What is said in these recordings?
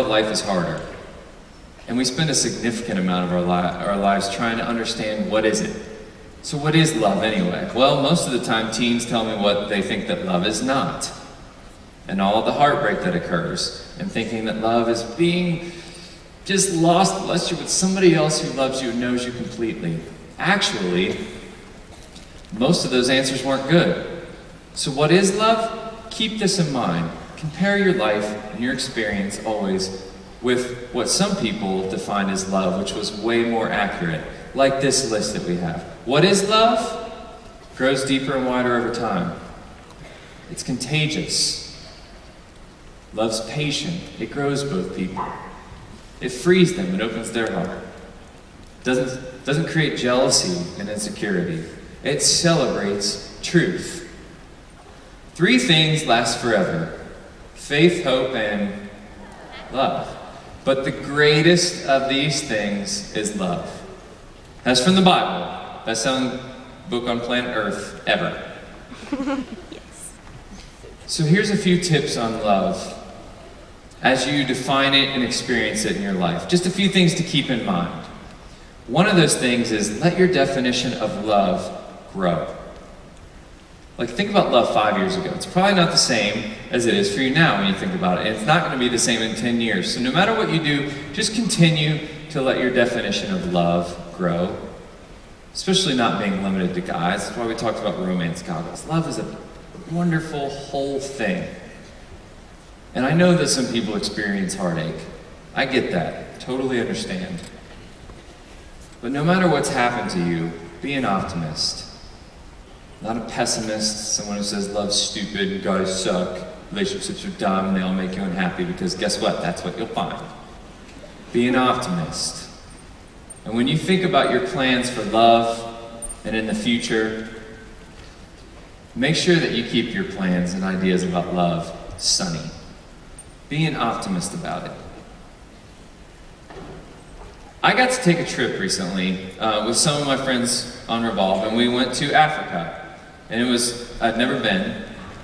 love, life is harder. And we spend a significant amount of our lives trying to understand what is it. So what is love anyway? Well, most of the time teens tell me what they think that love is not. And all of the heartbreak that occurs, and thinking that love is being just lost unless you're with somebody else who loves you and knows you completely. Actually, most of those answers weren't good. So what is love? Keep this in mind. Compare your life and your experience always with what some people define as love, which was way more accurate, like this list that we have. What is love? Grows deeper and wider over time. It's contagious. Love's patient. It grows both people. It frees them and opens their heart. Doesn't create jealousy and insecurity. It celebrates truth. 3 things last forever: faith, hope, and love. But the greatest of these things is love. That's from the Bible. Best-selling book on planet Earth ever. Yes. So here's a few tips on love as you define it and experience it in your life. Just a few things to keep in mind. One of those things is let your definition of love grow. Like, think about love 5 years ago. It's probably not the same as it is for you now when you think about it. And it's not going to be the same in 10 years. So no matter what you do, just continue to let your definition of love grow. Especially not being limited to guys. That's why we talked about romance goggles. Love is a wonderful whole thing. And I know that some people experience heartache. I get that. Totally understand. But no matter what's happened to you, be an optimist. Not a pessimist, someone who says love's stupid, guys suck, relationships are dumb, and they all make you unhappy, because guess what? That's what you'll find. Be an optimist. And when you think about your plans for love and in the future, make sure that you keep your plans and ideas about love sunny. Be an optimist about it. I got to take a trip recently with some of my friends on Revolve, and we went to Africa. And I'd never been,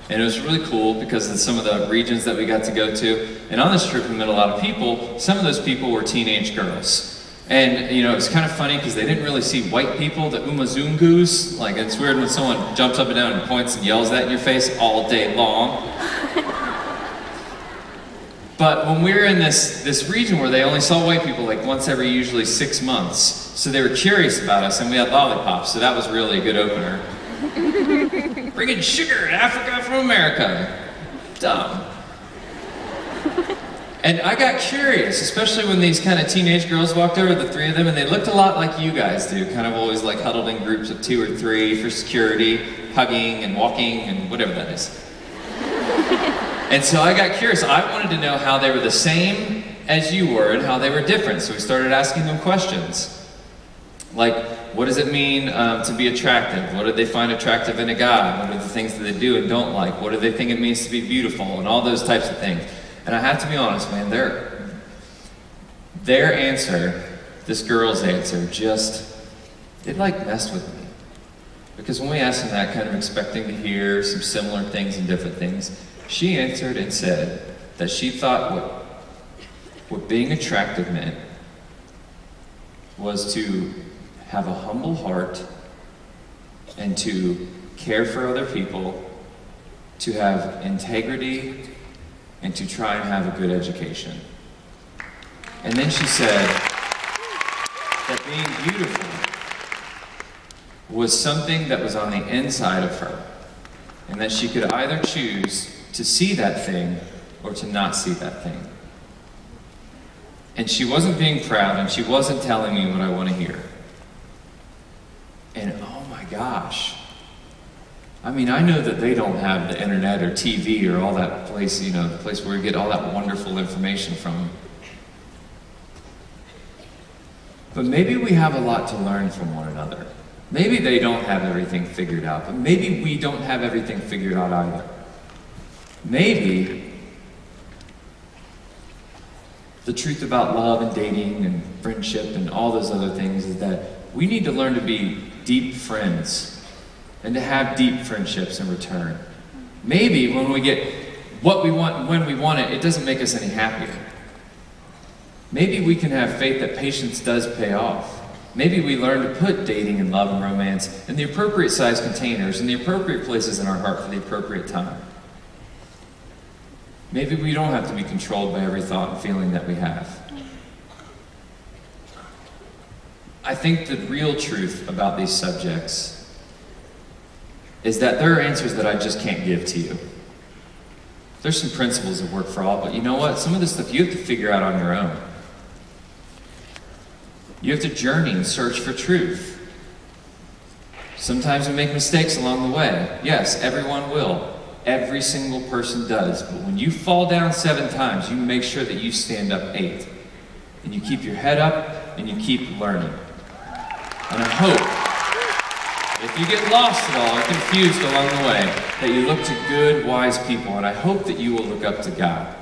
and it was really cool because of some of the regions that we got to go to. And on this trip we met a lot of people. Some of those people were teenage girls. And you know, it's kind of funny because they didn't really see white people, the Umazungus. Like, it's weird when someone jumps up and down and points and yells that in your face all day long. But when we were in this region where they only saw white people like once every usually 6 months, so they were curious about us, and we had lollipops, so that was really a good opener. Bringing sugar in Africa from America. Dumb. And I got curious, especially when these kind of teenage girls walked over, the 3 of them, and they looked a lot like you guys do, kind of always like huddled in groups of 2 or 3 for security, hugging and walking and whatever that is. And so I got curious. I wanted to know how they were the same as you were and how they were different. So we started asking them questions. Like, what does it mean to be attractive? What do they find attractive in a guy? What are the things that they do and don't like? What do they think it means to be beautiful? And all those types of things. And I have to be honest, man, their answer, this girl's answer, it like messed with me. Because when we asked them that, kind of expecting to hear some similar things and different things, she answered and said that she thought what being attractive meant was to have a humble heart and to care for other people, to have integrity, and to try and have a good education. And then she said that being beautiful was something that was on the inside of her, and that she could either choose to see that thing or to not see that thing. And she wasn't being proud, and she wasn't telling me what I want to hear. And oh my gosh. I mean, I know that they don't have the internet or TV or all that place, you know, the place where we get all that wonderful information from. But maybe we have a lot to learn from one another. Maybe they don't have everything figured out, but maybe we don't have everything figured out either. Maybe the truth about love and dating and friendship and all those other things is that we need to learn to be deep friends and to have deep friendships in return. Maybe when we get what we want and when we want it, it doesn't make us any happier. Maybe we can have faith that patience does pay off. Maybe we learn to put dating and love and romance in the appropriate size containers, in the appropriate places in our heart for the appropriate time. Maybe we don't have to be controlled by every thought and feeling that we have. I think the real truth about these subjects is that there are answers that I just can't give to you. There's some principles that work for all, but you know what? Some of this stuff you have to figure out on your own. You have to journey and search for truth. Sometimes we make mistakes along the way. Yes, everyone will. Every single person does. But when you fall down 7 times, you make sure that you stand up 8. And you keep your head up and you keep learning. And I hope, if you get lost at all or confused along the way, that you look to good, wise people. And I hope that you will look up to God.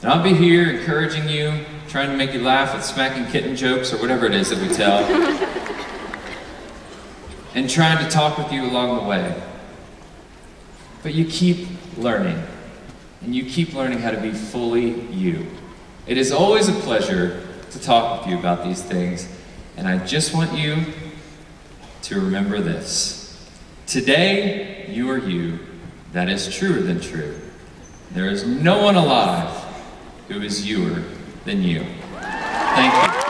And I'll be here encouraging you, trying to make you laugh at smacking kitten jokes or whatever it is that we tell. And trying to talk with you along the way. But you keep learning. And you keep learning how to be fully you. It is always a pleasure to talk with you about these things. And I just want you to remember this. Today, you are you. That is truer than true. There is no one alive who is youer than you. Thank you.